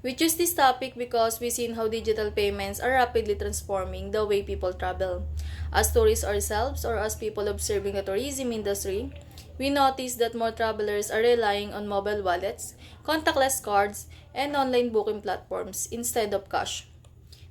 We choose this topic because we've seen how digital payments are rapidly transforming the way people travel. As tourists ourselves or as people observing the tourism industry, we notice that more travelers are relying on mobile wallets, contactless cards, and online booking platforms instead of cash.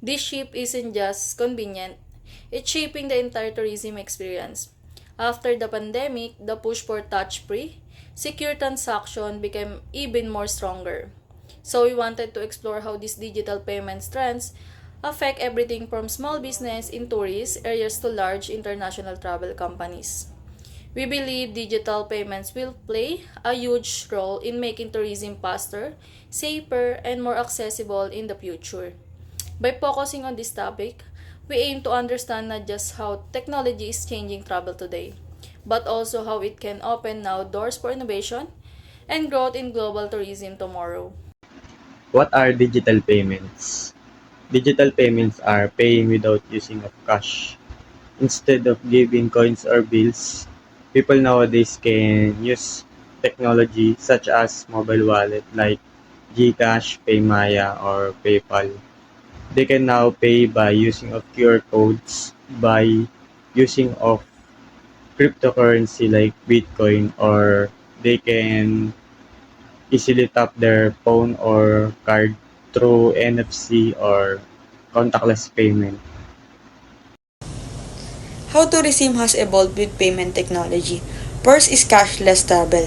This shift isn't just convenient, it's shaping the entire tourism experience. After the pandemic, the push for touch-free, secure transaction became even more stronger. So we wanted to explore how these digital payments trends affect everything from small business in tourist areas to large international travel companies. We believe digital payments will play a huge role in making tourism faster, safer, and more accessible in the future. By focusing on this topic, we aim to understand not just how technology is changing travel today, but also how it can open now doors for innovation and growth in global tourism tomorrow. What are digital payments? Digital payments are paying without using of cash. Instead of giving coins or bills, people nowadays can use technology such as mobile wallet like GCash, Paymaya, or PayPal. They can now pay by using of QR codes, by using of cryptocurrency like Bitcoin, or they can easily tap their phone or card through NFC or contactless payment. How tourism has evolved with payment technology. First is cashless travel.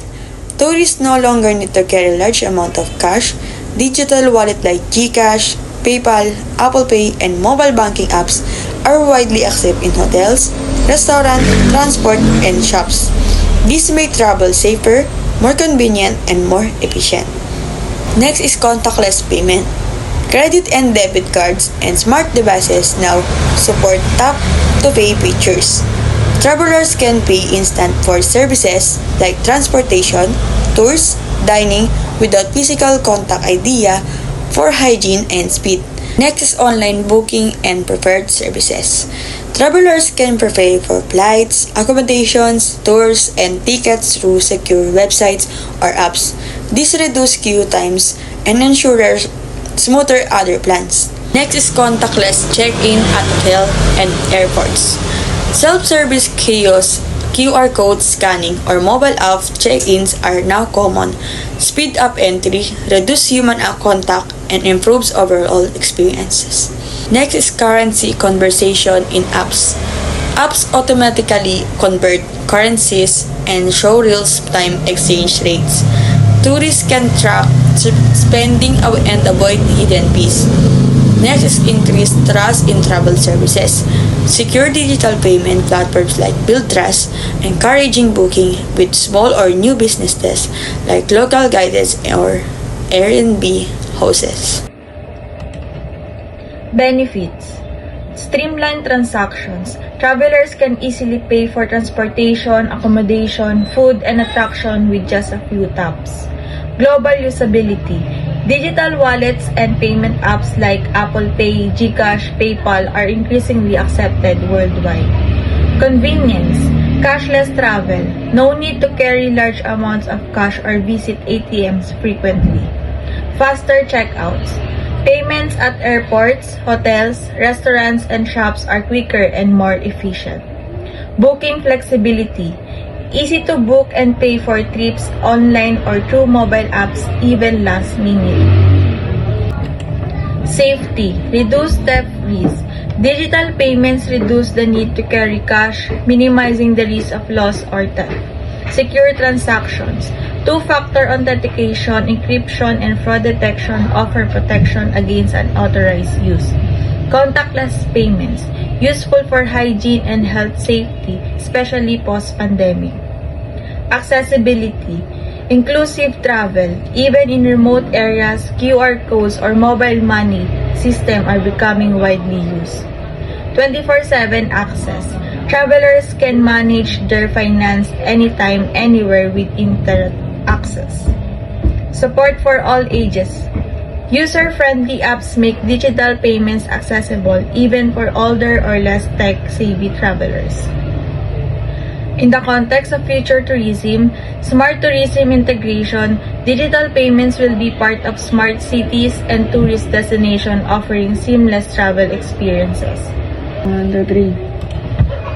Tourists no longer need to carry large amount of cash. Digital wallet like GCash, PayPal, Apple Pay, and mobile banking apps are widely accepted in hotels, restaurants, transport, and shops. This make travel safer, more convenient, and more efficient. Next is contactless payment. Credit and debit cards and smart devices now support tap-to-pay features. Travelers can pay instant for services like transportation, tours, dining without physical contact idea for hygiene and speed. Next is online booking and preferred services. Travelers can prepare for flights, accommodations, tours, and tickets through secure websites or apps. This reduces queue times and ensures smoother other plans. Next is contactless check-in at hotel and airports. Self-service kiosks, QR code scanning, or mobile app check-ins are now common. Speed up entry, reduce human contact, and improves overall experiences. Next is currency conversion in apps. Apps automatically convert currencies and show real-time exchange rates. Tourists can track spending and avoid hidden fees. Next is increased trust in travel services. Secure digital payment platforms like build trust, encouraging booking with small or new businesses like local guides or Airbnb houses. Benefits: streamlined transactions. Travelers can easily pay for transportation, accommodation, food, and attraction with just a few taps. Global usability. Digital wallets and payment apps like Apple Pay, GCash, PayPal are increasingly accepted worldwide. Convenience. Cashless travel. No need to carry large amounts of cash or visit ATMs frequently. Faster checkouts. Payments at airports, hotels, restaurants, and shops are quicker and more efficient. Booking flexibility. Easy to book and pay for trips online or through mobile apps even last minute. Safety. Reduce theft risk. Digital payments reduce the need to carry cash, minimizing the risk of loss or theft. Secure transactions. Two-factor authentication, encryption, and fraud detection offer protection against unauthorized use. Contactless payments. Useful for hygiene and health safety, especially post-pandemic. Accessibility. Inclusive travel. Even in remote areas, QR codes or mobile money system are becoming widely used. 24/7 access. Travelers can manage their finance anytime, anywhere with internet access. Support for all ages. User-friendly apps make digital payments accessible even for older or less tech-savvy travelers. In the context of future tourism, smart tourism integration, digital payments will be part of smart cities and tourist destination offering seamless travel experiences. 1, 2, 3.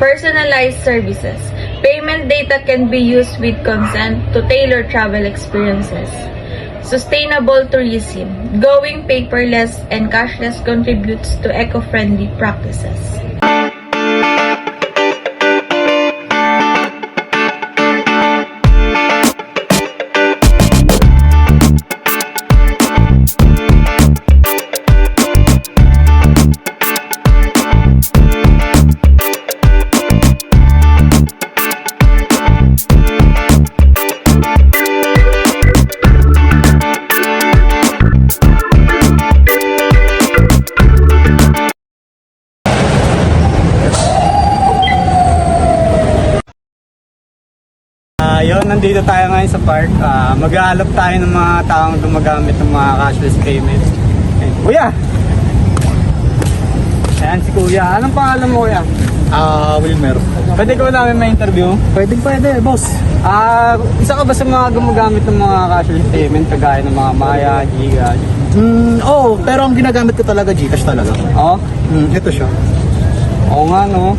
Personalized services. Payment data can be used with consent to tailor travel experiences. Sustainable tourism. Going paperless and cashless contributes to eco-friendly practices. Yun, nandito tayo ngayon sa park. Mag-aalap tayo ng mga taong gumagamit ng mga cashless payments. Kuya! Ayan si Kuya. Anong pangalan mo, Kuya? Wilmer. Pwede ko namin ma-interview? Pwede, boss. Isa ka ba sa mga gumagamit ng mga cashless payment kagaya ng mga Maya, Gcash? Oo, pero ang ginagamit ko talaga Gcash talaga. Oo? Ito siya. Oo nga, no?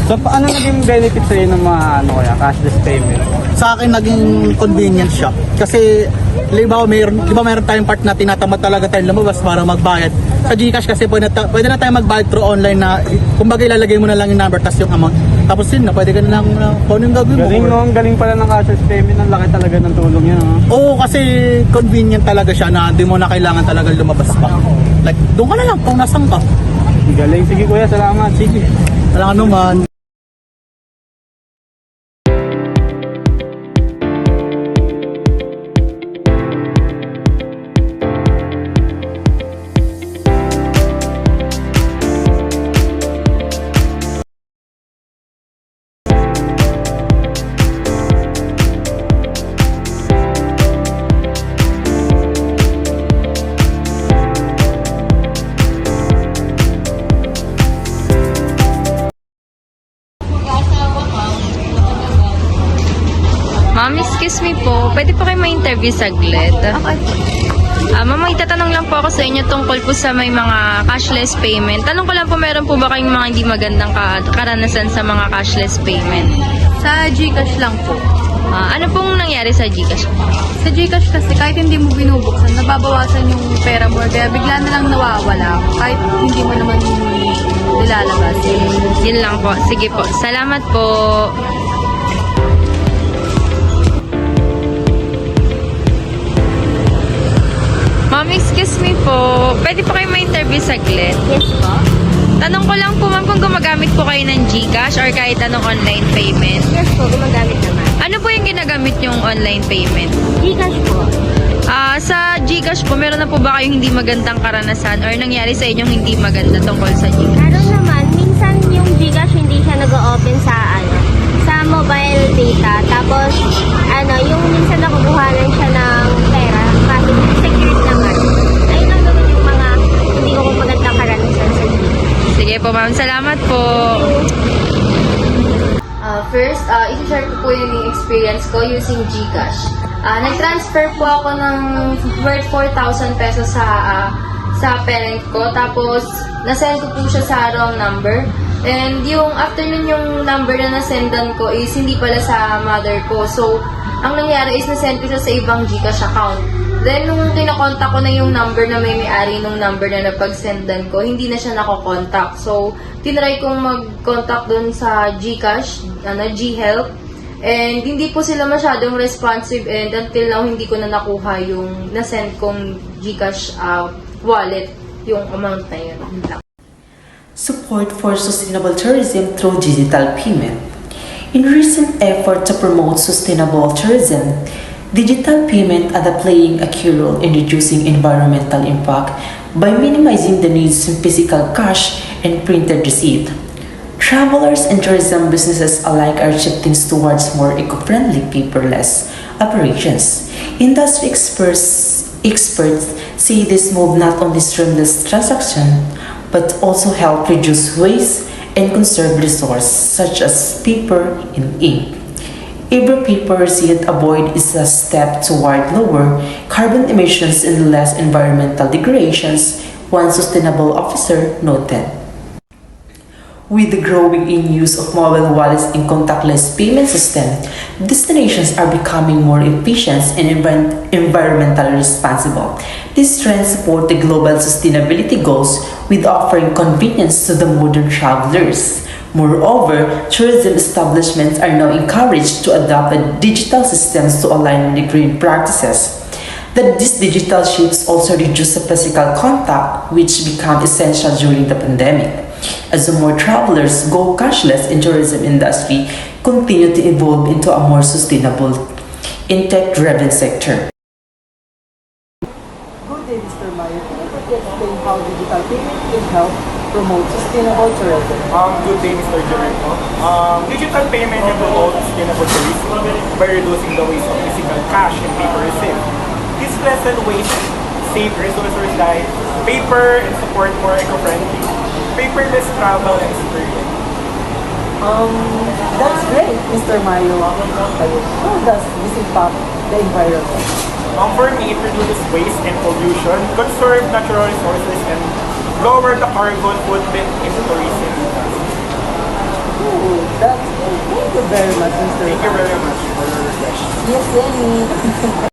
So, paano naging benefit sa'yo ng mga kaya, cashless payment? Sa akin naging convenient siya. Kasi, di ba mayroon tayong part na tinatamad talaga tayong lumabas para magbayad. Sa Gcash kasi pwede na tayo magbayad through online na, kumbaga ilalagay mo na lang yung number tas yung amount. Tapos yun na, pwede ka na lang kung ano yung gagawin mo. Galing, no? Ang galing pala ng cashless payment. Ang laki talaga ng tulong yan, no? Oo, kasi convenient talaga siya na di mo na kailangan talaga lumabas pa. Like, doon ka na lang kung nasan ka. Galing. Sige, Kuya. Salamat. Sige. Wala ka naman. Ma'am, excuse me po. Pwede po kayo ma-interview saglit? Okay. Ma'am, itatanong lang po ako sa inyo tungkol po sa may mga cashless payment. Tanong ko lang po, meron po ba kayong mga hindi magandang karanasan sa mga cashless payment? Sa Gcash lang po. Ano pong nangyari sa Gcash? Sa Gcash kasi kahit hindi mo binubuksan, nababawasan yung pera mo. Kaya bigla na lang nawawala. Kahit hindi mo naman nilalabas. Yun lang po. Sige po. Salamat po. Ma'am, excuse me po. Pwede po kayo ma-interview saglit? Yes po. Tanong ko lang po, ma'am, kung gumagamit po kayo ng Gcash or kahit anong online payment. Yes po, gumagamit naman. Ano po yung ginagamit yung online payment? Gcash po. Sa Gcash po, meron na po ba kayong hindi magandang karanasan or nangyari sa inyong hindi maganda tungkol sa Gcash? Meron naman, minsan yung Gcash hindi siya nag-open sa mobile data. Tapos, yung minsan nakukuhanan siya ng pera kahit secured naman. Ayun lang naman yung mga hindi ko magandang karanasan sa Gcash. Sige po, ma'am. Salamat po. First, isi-share ko po yung experience ko using Gcash. Nag-transfer po ako ng worth 4,000 pesos sa parent ko. Tapos, nasend ko po siya sa wrong number. And yung after nun yung number na nasendan ko is hindi pala sa mother ko. So, ang nangyari is nasend ko siya sa ibang Gcash account. Then, nung kinakontak ko na yung number na may-ari nung number na napagsendan ko, hindi na siya nakokontak. So, tinry kong mag-contact dun sa Gcash, Ghelp. And hindi po sila masyadong responsive and until now, hindi ko na nakuha yung nasend kong Gcash wallet, yung amount na yun. Support for sustainable tourism through digital payment. In recent effort to promote sustainable tourism, digital payment are playing a key role in reducing environmental impact by minimizing the needs in physical cash and printed receipt. Travelers and tourism businesses alike are shifting towards more eco-friendly paperless operations. Industry experts say this move not only streamlines transaction but also help reduce waste and conserve resources such as paper and ink. Every paper resilient avoid is a step toward lower carbon emissions and less environmental degradations, one sustainable officer noted. With the growing in use of mobile wallets and contactless payment systems, destinations are becoming more efficient and environmentally responsible. These trends support the global sustainability goals with offering convenience to the modern travelers. Moreover, tourism establishments are now encouraged to adopt digital systems to align with the green practices. These digital shifts also reduce the physical contact, which became essential during the pandemic. As more travelers go cashless in tourism industry continue to evolve into a more sustainable and tech-driven sector. Good day, Mr. Mayo. Can you explain how digital payment can help promote sustainable tourism? Good day, Mr. Jericho. Digital payment can promote sustainable tourism by reducing the waste of physical cash and paper received. This lessen waste, save resources like paper, and support more eco-friendly, paperless travel and experience. That's great, Mr. Mayo. How does this impact the environment? For me, it reduces waste and pollution, conserve natural resources, and lower the carbon footprint in the tourism industry. Ooh, that's great. Thank you very much, Mr. Thank you very much for your question. Yes, Lenny.